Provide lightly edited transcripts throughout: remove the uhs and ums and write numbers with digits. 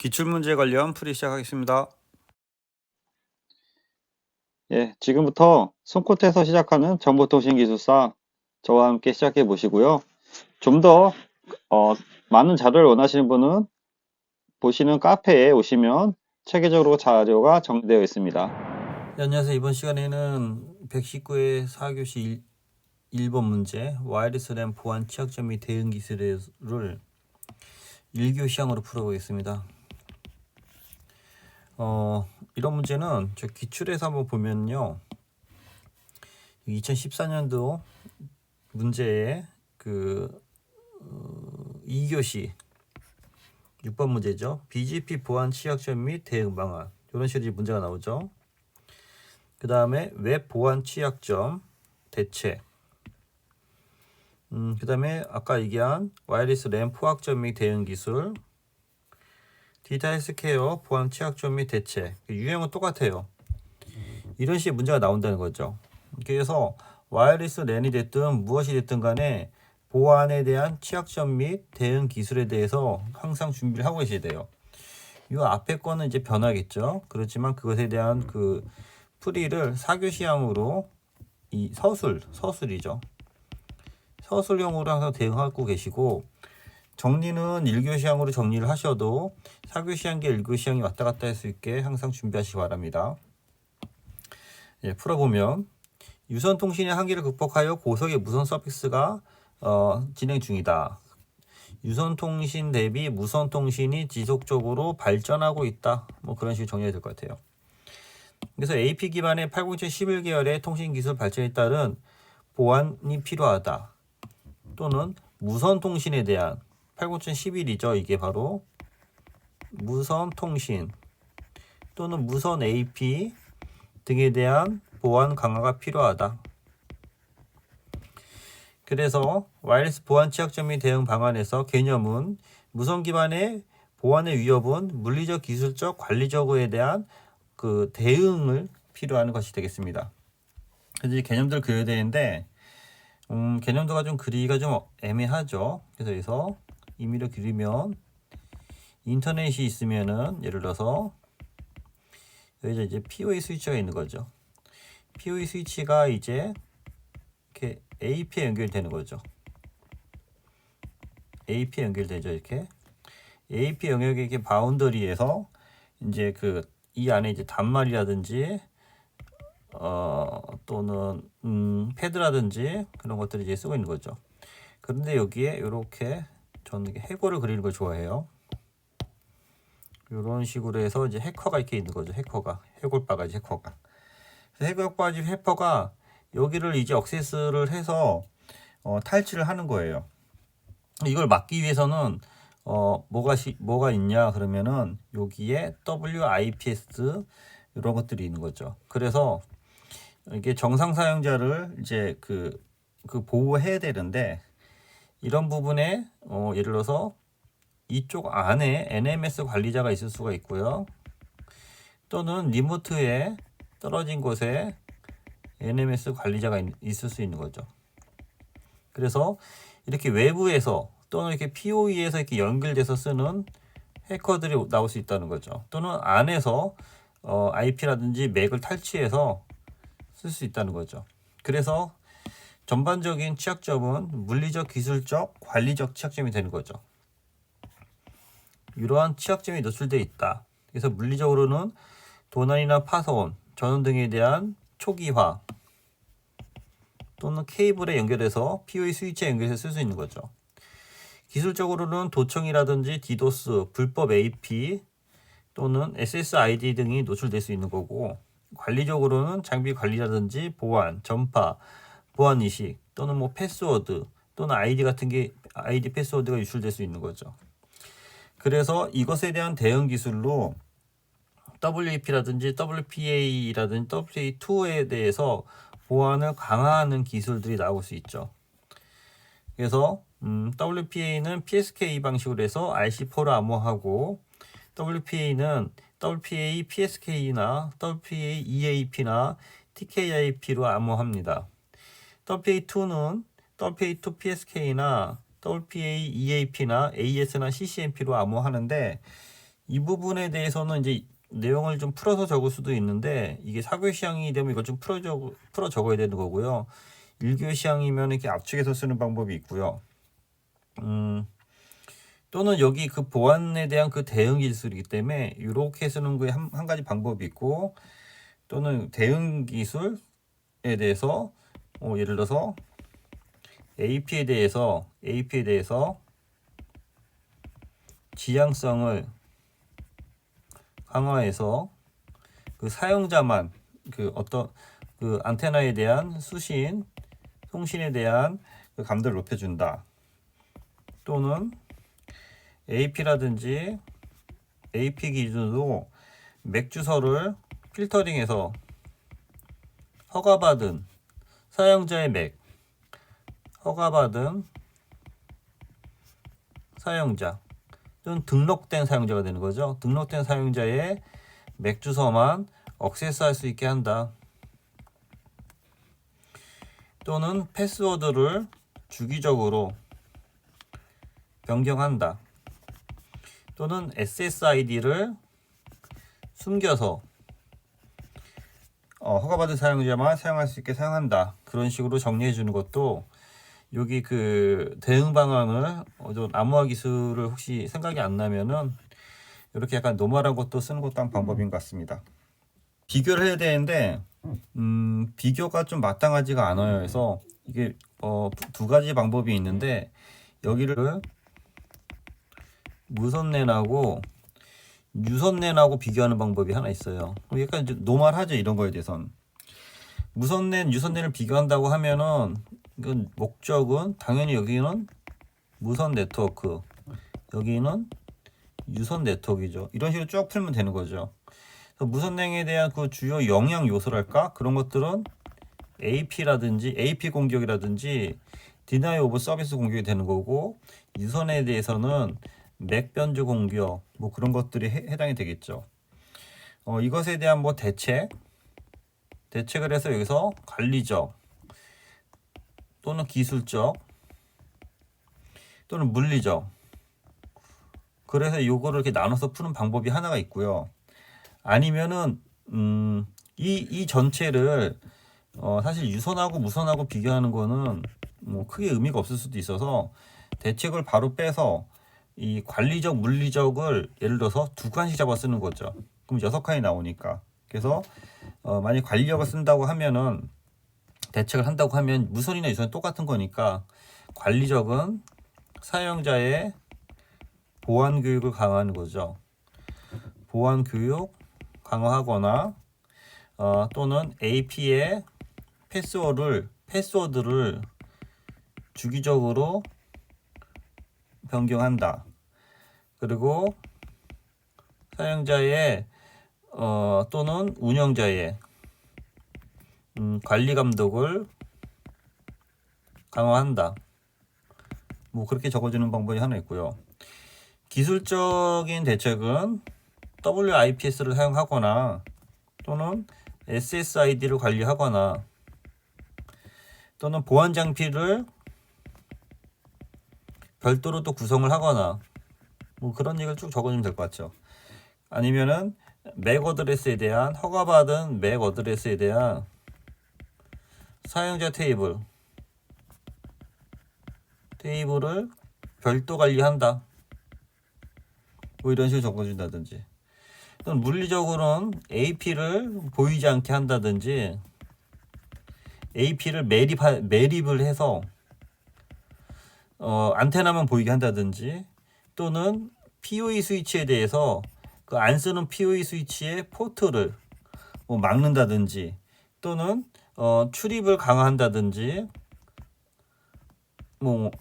기출문제 관련 풀이 시작하겠습니다. 예, 지금부터 손끝에서 시작하는 정보통신기술사 저와 함께 시작해 보시고요. 좀 더 많은 자료를 원하시는 분은 보시는 카페에 오시면 체계적으로 자료가 정리되어 있습니다. 네, 안녕하세요. 이번 시간에는 119의 4교시 1번 문제 와이어리스 램 보안 취약점 및 대응 기술을 1교시항으로 풀어보겠습니다. 이런 문제는 저 기출에서 한번 보면요, 2014년도 문제에 2교시 6번 문제죠. BGP 보안 취약점 및 대응 방안, 이런 식으로 문제가 나오죠. 그 다음에 웹 보안 취약점 대책, 그 다음에 아까 얘기한 와이어리스 램 포악점 및 대응 기술, 디지털 헬스케어 보안 취약점 및 대책. 유형은 똑같아요. 이런 식의 문제가 나온다는 거죠. 그래서 와이어리스 랜이 됐든 무엇이 됐든 간에 보안에 대한 취약점 및 대응 기술에 대해서 항상 준비를 하고 계셔야 돼요. 이 앞에 거는 이제 변하겠죠. 그렇지만 그것에 대한 그 풀이를 4교시항으로 이 서술이죠. 서술형으로 항상 대응하고 계시고, 정리는 1교시항으로 정리를 하셔도 4교시항과 1교시항이 왔다 갔다 할 수 있게 항상 준비하시기 바랍니다. 예, 풀어보면 유선 통신의 한계를 극복하여 고속의 무선 서비스가 진행 중이다. 유선 통신 대비 무선 통신이 지속적으로 발전하고 있다. 뭐 그런 식으로 정리해야 될 것 같아요. 그래서 AP 기반의 80711계열의 통신 기술 발전에 따른 보안이 필요하다. 또는 무선 통신에 대한 80111이죠. 이게 바로 무선 통신 또는 무선 AP 등에 대한 보안 강화가 필요하다. 그래서 와이어리스 보안 취약점의 대응 방안에서 개념은 무선 기반의 보안의 위협은 물리적, 기술적, 관리적에 대한 그 대응을 필요한 것이 되겠습니다. 그래서 이 개념들을 그려야 되는데 개념도가 좀 그리기가 좀 애매하죠. 그래서 여기서 임의로 그리면 인터넷이 있으면은 예를 들어서 여기서 이제 PoE 스위치가 있는 거죠. PoE 스위치가 이제 이렇게 AP에 연결되는 거죠. AP에 연결되죠. 이렇게 AP 영역의 이렇게 바운더리에서 이제 이 안에 이제 단말이라든지 또는 패드라든지 그런 것들을 이제 쓰고 있는 거죠. 그런데 여기에 이렇게 저는 해골을 그리는 걸 좋아해요. 이런 식으로 해서 이제 해커가 이렇게 있는 거죠. 해골바가지 해커가. 해골바가지 해커가 여기를 이제 억세스를 해서 탈취를 하는 거예요. 이걸 막기 위해서는 뭐가 있냐 그러면은 여기에 WIPS 이런 것들이 있는 거죠. 그래서 이게 정상 사용자를 이제 보호해야 되는데 이런 부분에 예를 들어서 이쪽 안에 NMS 관리자가 있을 수가 있고요. 또는 리모트에 떨어진 곳에 NMS 관리자가 있을 수 있는 거죠. 그래서 이렇게 외부에서 또는 이렇게 PoE에서 이렇게 연결돼서 쓰는 해커들이 나올 수 있다는 거죠. 또는 안에서 IP라든지 맥을 탈취해서 쓸 수 있다는 거죠. 그래서 전반적인 취약점은 물리적, 기술적, 관리적 취약점이 되는 거죠. 이러한 취약점이 노출되어 있다. 그래서 물리적으로는 도난이나 파손, 전원 등에 대한 초기화 또는 케이블에 연결해서 PoE 스위치에 연결해서 쓸 수 있는 거죠. 기술적으로는 도청이라든지 디도스, 불법 AP 또는 SSID 등이 노출될 수 있는 거고, 관리적으로는 장비 관리라든지 보안, 전파, 보안 인식 또는 뭐 패스워드 또는 아이디 패스워드가 유출될 수 있는 거죠. 그래서 이것에 대한 대응 기술로 WAP라든지 WPA라든지 WPA2에 대해서 보안을 강화하는 기술들이 나올 수 있죠. 그래서 WPA는 PSK 방식으로 해서 RC4를 암호하고, WPA는 WPA PSK나 WPA EAP나 TKIP로 암호합니다. WPA2는 WPA2 PSK나 WPA EAP나 AS나 CCMP로 암호하는데, 이 부분에 대해서는 이제 내용을 좀 풀어서 적을 수도 있는데 이게 4교시 시향이 되면 이걸 좀 풀어 적어야 되는 거고요. 1교시 시향이면 이렇게 압축해서 쓰는 방법이 있고요. 또는 여기 그 보안에 대한 그 대응 기술이기 때문에 이렇게 쓰는 거에 한 가지 방법이 있고, 또는 대응 기술에 대해서 예를 들어서 AP에 대해서 지향성을 강화해서 그 사용자만 그 어떤 그 안테나에 대한 수신, 통신에 대한 그 감도를 높여준다. 또는 AP라든지 AP 기준으로 맥 주소를 필터링해서 허가받은 사용자의 맥, 허가받은 사용자 또는 등록된 사용자가 되는 거죠. 등록된 사용자의 맥 주소만 액세스할 수 있게 한다. 또는 패스워드를 주기적으로 변경한다. 또는 SSID를 숨겨서 허가받은 사용자만 사용할 수 있게 사용한다. 그런 식으로 정리해 주는 것도 여기 그 대응 방안을 좀 암호화 기술을 혹시 생각이 안 나면은 이렇게 약간 노멀한 것도 쓰는 것도 한 방법인 것 같습니다. 비교를 해야 되는데 비교가 좀 마땅하지가 않아요. 그래서 이게 두 가지 방법이 있는데 여기를 무선랜하고 유선랜하고 비교하는 방법이 하나 있어요. 약간 이제 노멀하죠, 이런 거에 대해서는. 무선랜, 유선랜을 비교한다고 하면은 이건 목적은 당연히 여기는 무선 네트워크, 여기는 유선 네트워크이죠. 이런 식으로 쭉 풀면 되는 거죠. 그래서 무선랜에 대한 그 주요 영향 요소랄까? 그런 것들은 AP라든지 AP 공격이라든지 디나이 오브 서비스 공격이 되는 거고, 유선에 대해서는 맥 변조 공격 뭐 그런 것들이 해당이 되겠죠. 이것에 대한 뭐 대책을 해서 여기서 관리적 또는 기술적 또는 물리적, 그래서 요거를 이렇게 나눠서 푸는 방법이 하나가 있고요. 아니면은 이 전체를 사실 유선하고 무선하고 비교하는 거는 뭐 크게 의미가 없을 수도 있어서 대책을 바로 빼서 이 관리적, 물리적을 예를 들어서 두 칸씩 잡아 쓰는 거죠. 그럼 6칸이 나오니까. 그래서 만약 관리적을 쓴다고 하면은, 대책을 한다고 하면 무선이나 유선이 똑같은 거니까 관리적은 사용자의 보안 교육을 강화하는 거죠. 보안 교육 강화하거나 또는 AP의 패스워드를 주기적으로 변경한다. 그리고 사용자의 또는 운영자의 관리 감독을 강화한다. 뭐 그렇게 적어주는 방법이 하나 있고요. 기술적인 대책은 WIPS를 사용하거나 또는 SSID를 관리하거나 또는 보안 장비를 별도로 또 구성을 하거나 뭐 그런 얘기를 쭉 적어주면 될 것 같죠. 아니면은 맥 어드레스에 대한 허가받은 맥 어드레스에 대한 사용자 테이블을 별도 관리한다. 뭐 이런 식으로 적어준다든지, 또는 물리적으로는 AP를 보이지 않게 한다든지 AP를 매립을 해서 안테나만 보이게 한다든지, 또는 PoE 스위치에 대해서 그 안 쓰는 PoE 스위치의 포트를 뭐 막는다든지, 또는 출입을 강화한다든지 뭐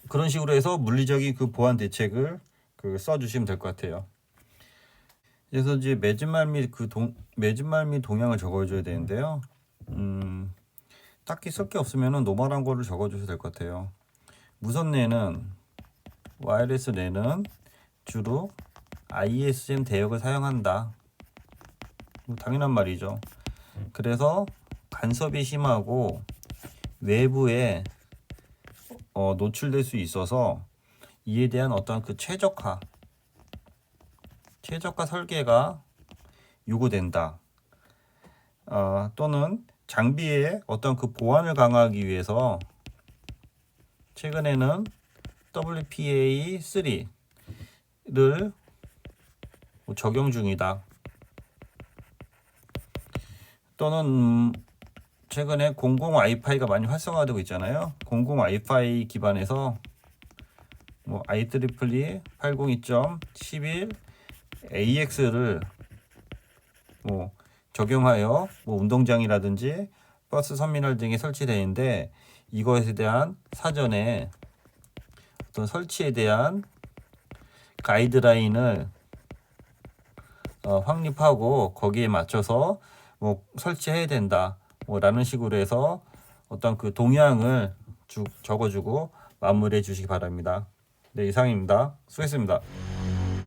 그런 식으로 해서 물리적인 그 보안 대책을 써주시면 될 것 같아요. 그래서 이제 매진말 및 동향을 적어줘야 되는데요. 딱히 쓸 게 없으면은 노멀한 거를 적어주셔도 될 것 같아요. 무선랜은 와이어리스 랜은 주로 ISM 대역을 사용한다. 뭐 당연한 말이죠. 그래서 간섭이 심하고 외부에 노출될 수 있어서 이에 대한 어떤 그 최적화 최저가 설계가 요구된다. 또는 장비의 어떤 그 보안을 강화하기 위해서 최근에는 WPA3를 적용 중이다. 또는 최근에 공공 와이파이가 많이 활성화되고 있잖아요. 공공 와이파이 기반에서 IEEE 802.11 AX를 적용하여 운동장이라든지 버스 터미널 등에 설치되어 있는데, 이것에 대한 사전에 어떤 설치에 대한 가이드라인을 확립하고 거기에 맞춰서 설치해야 된다 라는 식으로 해서 어떤 그 동향을 적어주고 마무리해 주시기 바랍니다. 네, 이상입니다. 수고했습니다.